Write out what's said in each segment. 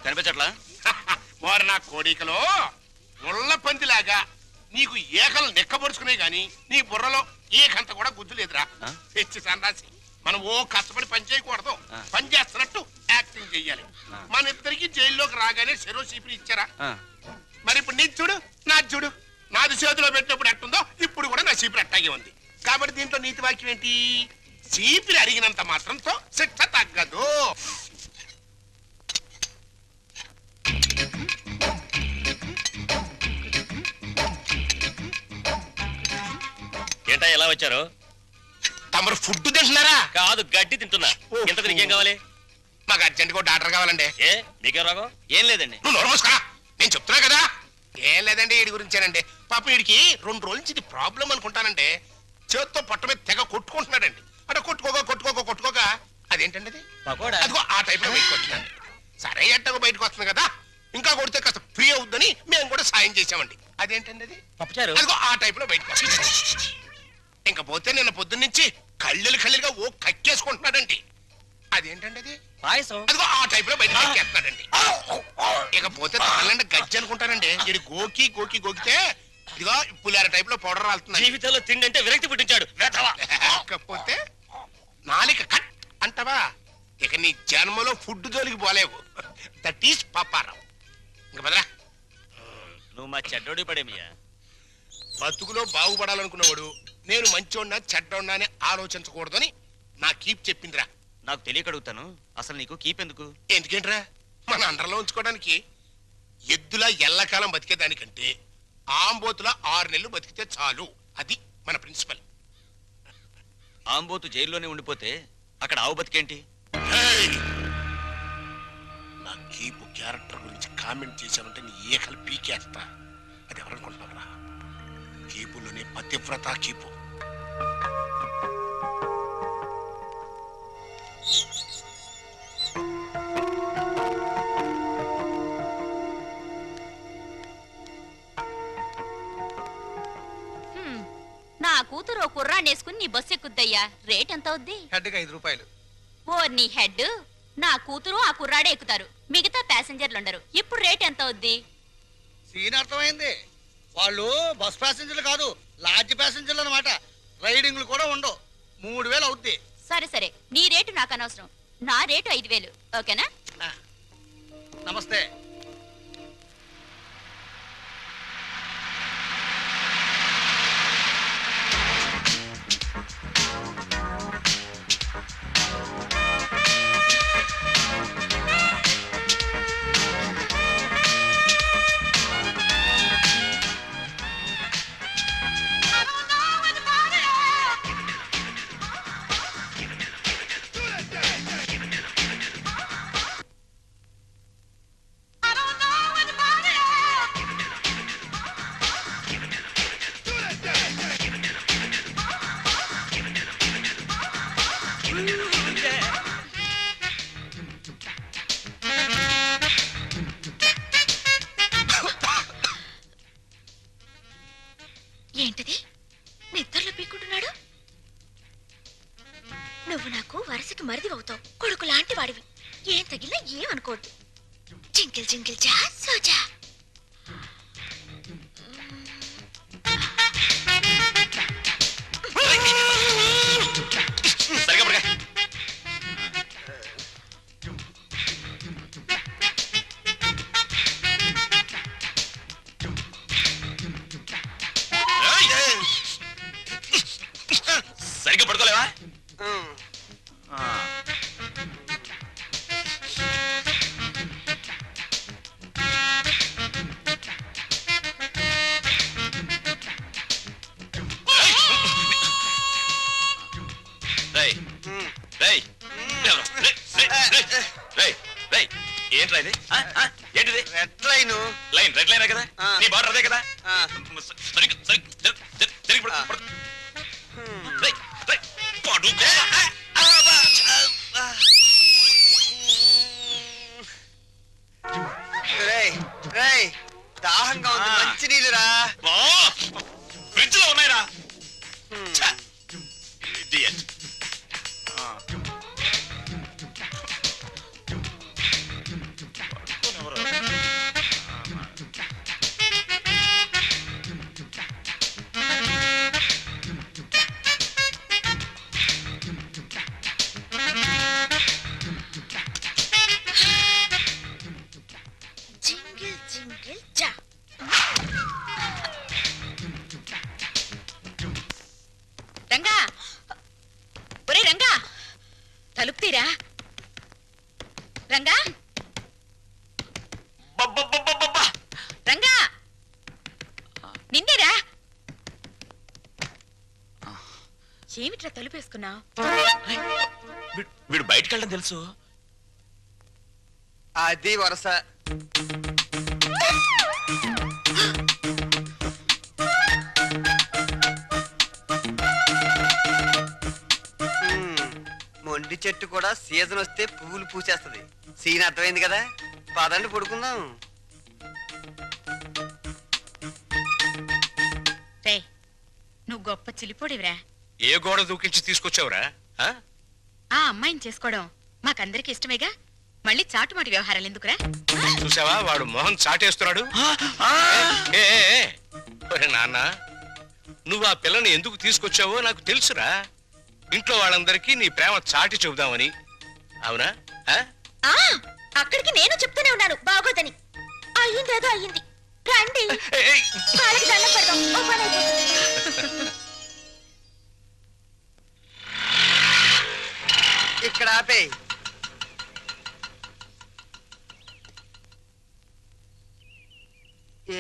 కనిపించట్లా? వారు నా కోడికలో ముళ్ళ పందిలాగా నీకు ఏకలు నెక్కబరుచుకునే గాని నీ బుర్రలో ఏకంత కూడా గుద్దు లేదురా. తెచ్చి సన్నాసి మనం ఓ కష్టపడి పని చేయకూడదు, పని చేస్తున్నట్టు యాక్టింగ్ చెయ్యాలి. మన ఇద్దరికి జైల్లోకి రాగానే చెరో చీపురు ఇచ్చారా? మరి ఇప్పుడు నీ చూడు, నా చూడు, నాది చేతిలో పెట్టినప్పుడు ఎట్టుందో ఇప్పుడు కూడా నా చీపురు అట్టాగే ఉంది. కాబట్టి దీంట్లో నీతి వాక్యం ఏంటి? చీపిరి అడిగినంత మాత్రంతో శిక్ష తగ్గదు. ఏంటా ఎలా వచ్చారు? తమరు ఫుడ్ తింటున్నారా? కాదు, గడ్డి తింటున్నా. ఎంత నీకేం కావాలి? మాకు అర్జెంట్ గా డాక్టర్ కావాలండి. ఏ నీకేం రాగం? ఏం లేదండి. నువ్వు నోరు మూసుకోరా, నేను చెప్తున్నా కదా. ఏం లేదండి, వీడి గురించేనండి. పాప వీడికి 2 రోజుల నుంచి ఇది ప్రాబ్లం అనుకుంటానండి. చేత్తో పొట్ట మీద తెగ కొట్టుకుంటున్నాడండి. అంటే కొట్టుకోక అదేంటండి అది? అదిగో ఆ టైప్ లో బయటకు వచ్చిందండి. సరే ఎట్టగో బయటకు వస్తుంది కదా, ఇంకా కొడితే కాస్త ఫ్రీ అవుద్దని మేము కూడా సాయం చేసామండి. అదేంటండి అది? అదిగో ఆ టైప్ లో బయటకు వస్తుంది. ఇంకా పోతే నిన్న పొద్దున్న నుంచి కళ్ళుగా ఓ కక్కేసుకుంటున్నాడండి. అదేంటండి అది? పాయసం. అదిగో ఆ టైప్ లో బయటకు కక్కేస్తున్నాడండి. ఇకపోతే తాళ్ళండి గజ్జి అనుకుంటానండి. ఇది గోకితే ఇదిగో పులిహార టైప్ లో పౌడర్ రాలుతుంది. జీవితంలో తిండి అంటే విరక్తి పుట్టించాడు. కాకపోతే నాలిక కట్ అంటావా? ఇక నీ జన్మలో ఫుడ్ జోలికి పోలేవు. That is Paparao. ఇంక బదరా, నువ్వు మా చెడ్డోడి పడేమియా. బతుకులో బాగుపడాలనుకున్నవాడు నేను మంచోడ్నా చెడ్డోడ్నా అని ఆలోచించకూడదని నా కీప్ చెప్పిందిరా. నాకు తెలియక అడుగుతాను, అసలు నీకు కీప్ ఎందుకు? ఎందుకేంట్రా, మన అండర్లో ఉంచుకోవడానికి. ఎద్దులా ఎల్లకాలం బతికేదానికంటే ఆంబోతులా 6 నెలలు బతికితే చాలు. అది మన ప్రిన్సిపల్. ఆంబోతు జైల్లోనే ఉండిపోతే అక్కడ ఆవు బతికేంటి? నా కీపు క్యారెక్టర్ గురించి కామెంట్ చేశానంటే నీ ఏకలు పీకేస్తా. అది ఎవరనుకుంటున్నావురా? కీపులోనే పతివ్రత కీపు. నా కూతురు ఓ కుర్రాన్ని వేసుకుని నీ బస్సు ఎక్కుద్దయ్యా. రేట్ ఎంత అవుద్ది? హెడ్కి 5 రూపాయలు. ఓ నీ హెడ్, నా కూతురు ఆ కుర్రాడే ఎక్కుతారు, మిగతా ప్యాసింజర్లు ఉండరు. ఇప్పుడు రేట్ ఎంత అవుద్ది? సీన్ అర్థమైంది. వాళ్ళు బస్ ప్యాసింజర్లు కాదు, లాడ్జ్ ప్యాసింజర్లు అనమాట. రైడింగ్లు కూడా ఉండవు. 3000 అవుద్ది. సరే సరే, నీ రేటు నాకు అనవసరం. నా రేటు 5000. ఓకేనా? నమస్తే. ఏంటిది? నిద్రలో పీక్కుంటున్నాడు. నువ్వు నాకు వరుసకి మరిది అవుతావు. కొడుకు లాంటి వాడివి. ఏం తగిలినా ఏమనుకోవద్దు. జింకిల్ జింకిల్ జా సోజా. సరిగ్గా పడుకోలేవా? ఏంట్రా ఇది? ఏంటిది? Red line. రెడ్ లైన్ కదా? నీ బార్డర్ అదే కదా? దాహంగా ఉంది, మంచి నీళ్ళురా. ఫ్రిడ్జ్ లో ఉన్నాయిరా. రంగా బబ్బబ్బబ్బబ్బబ్బా! రంగా నిన్నేరా ఏమిట్రా తలుపేసుకున్నావు? వీడు బయటికి వెళ్ళడం తెలుసు. అది వరస. మొండి చెట్టు కూడా సీజన్ వస్తే పువ్వులు పూసేస్తుంది. సీన్ అర్థమైంది కదా, పదండి పడుకుందాం. రే నువ్వు గొప్ప చిలిపోడివిరా. ఏ గోడ దూకించి తీసుకొచ్చావురా? ఆ అమ్మాయిని చేసుకోవడం మాకందరికి ఇష్టమేగా, మళ్ళీ చాటుమాటి వ్యవహారాలు ఎందుకురా? చూసావా వాడు మొహం చాటేస్తున్నాడు. ఏ, ఏ, ఏ. ఒరే నాన్న, నువ్వు ఆ పిల్లని ఎందుకు తీసుకొచ్చావో నాకు తెలుసురా. ఇంట్లో వాళ్ళందరికీ నీ ప్రేమ చాటి చెబుదామని. అవునా? అక్కడికి నేను చెప్తూనే ఉన్నాను బాగోదని. అయ్యింది ఏదో అయ్యింది. రండి కాళ్ళకి దండం పెడదాం. ఓ పని అయిపోతుంది. ఇక్కడ ఆపే.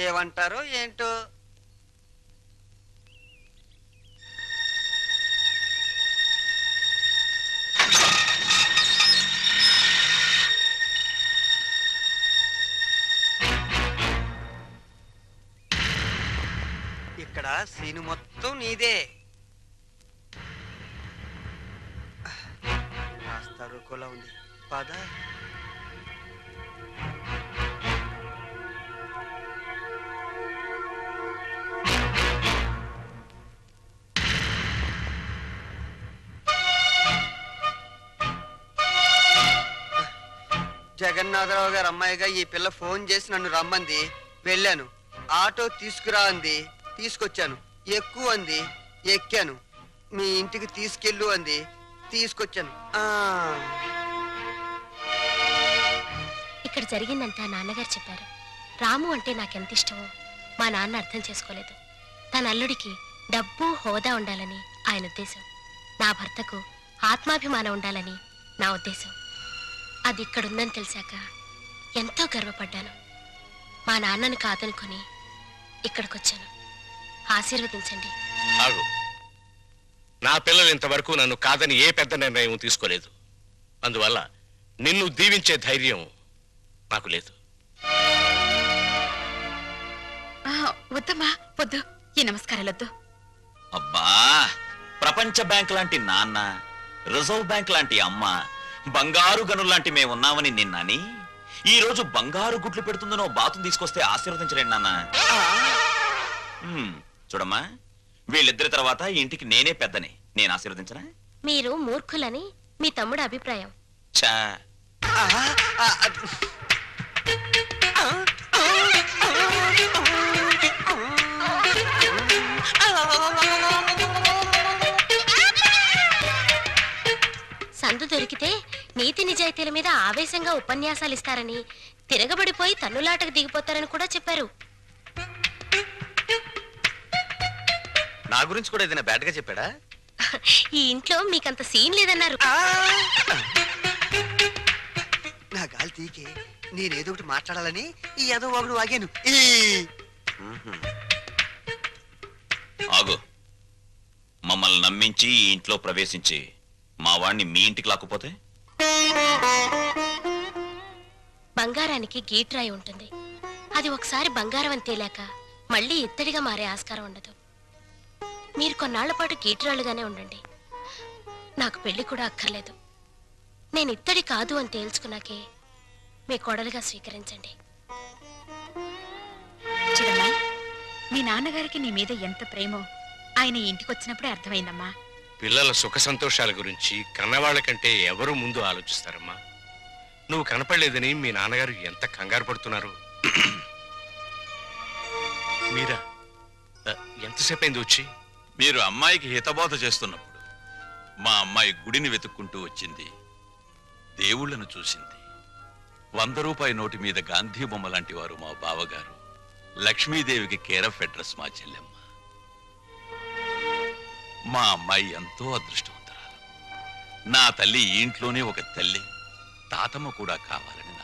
ఏమంటారో ఏంటో. ఇక్కడ సీను మొత్తం నీదే. కాస్త రుకోలా ఉంది. పద. జగన్నాథరావు గారు అమ్మాయిగా ఈ పిల్ల ఫోన్ చేసి నన్ను రమ్మంది. వెళ్ళాను. ఆటో తీసుకురా అంది, తీసుకొచ్చాను. ఎక్కువ అంది, ఎక్కాను. మీ ఇంటికి తీసుకెళ్ళు అంది, తీసుకొచ్చాను. ఇక్కడ జరిగిందంతా నాన్నగారు చెప్పారు. రాము అంటే నాకెంత ఇష్టమో మా నాన్న అర్థం చేసుకోలేదు. తన అల్లుడికి డబ్బు హోదా ఉండాలని ఆయన ఉద్దేశం. నా భర్తకు ఆత్మాభిమానం ఉండాలని నా ఉద్దేశం. అది ఇక్కడుందని తెలిసాక ఎంతో గర్వపడ్డాను. మా నాన్నని కాదనుకొని ఇక్కడికొచ్చాను. ఆశీర్వదించండి. ఆగు. నా పిల్లలు ఇంతవరకు నన్ను కాదని ఏ పెద్ద నిర్ణయం తీసుకోలేదు. అందువల్ల నిన్ను దీవించే ధైర్యం నాకు లేదు. వద్దమ్మా వద్దు, ఈ నమస్కారాలొద్దు. అబ్బా, ప్రపంచ బ్యాంక్ లాంటి నాన్న, రిజర్వ్ బ్యాంక్ లాంటి అమ్మ, బంగారు గనులు లాంటి మేమున్నామని నిన్నని ఈ రోజు బంగారు గుడ్లు పెడుతుందనో బాతును తీసుకొస్తే ఆశీర్వదించలేండి నాన్న. చూడమ్మా, వీళ్ళిద్దరి తర్వాత ఇంటికి నేనే పెద్దని. నేను ఆశీర్వదించనా? మీరు మూర్ఖులని మీ తమ్ముడు అభిప్రాయం. చా సందు దొరికితే నీతి నిజాయితీల మీద ఆవేశంగా ఉపన్యాసాలు ఇస్తారని, తిరగబడిపోయి తన్నులాటకు దిగిపోతారని కూడా చెప్పారు. నా గురించి కూడా ఏదైనా బ్యాడ్ గా చెప్పాడా? ఈ ఇంట్లో మీకంత సీన్ లేదన్నారు. నా గాలి తీకే నేనేదో ఒకటి మాట్లాడాలని ఈ ఏదో ఒకటి వాగాను. ఆగు. మమ్మల్ని నమ్మించి ఈ ఇంట్లో ప్రవేశించి మా వాణ్ణి మీ ఇంటికి లాక్కుపోతే? బంగారానికి గీట్రాయి ఉంటుంది. అది ఒకసారి బంగారం అని తేలాక మళ్ళీ ఇత్తడిగా మారే ఆస్కారం ఉండదు. మీరు కొన్నాళ్ల పాటు గీట్రాళ్ళుగానే ఉండండి. నాకు పెళ్లి కూడా అక్కర్లేదు. నేను ఇత్తడి కాదు అని తేల్చుకున్నాకే మీ కోడలుగా స్వీకరించండి. చూడమ్మా, మీ నాన్నగారికి నీ మీద ఎంత ప్రేమో ఆయన ఇంటికొచ్చినప్పుడే అర్థమైందమ్మా. పిల్లల సుఖ సంతోషాల గురించి కన్నవాళ్ల కంటే ఎవరు ముందు ఆలోచిస్తారమ్మా. నువ్వు కనపడలేదని మీ నాన్నగారు ఎంత కంగారు పడుతున్నారు. మీరా ఎంతసేపు అయింది వచ్చి? మీరు అమ్మాయికి హితబోధ చేస్తున్నప్పుడు మా అమ్మాయి గుడిని వెతుక్కుంటూ వచ్చింది. దేవుళ్లను చూసింది. 100 రూపాయి నోటి మీద గాంధీ బొమ్మ లాంటి వారు మా బావగారు. లక్ష్మీదేవికి కేర్ ఆఫ్ అడ్రస్ మా చెల్లెమ్మ. మా అమ్మాయి ఎంతో అదృష్టవంతురాలు. నా తల్లి ఈ ఇంట్లోనే ఒక తల్లి, తాతమ్మ కూడా కావాలని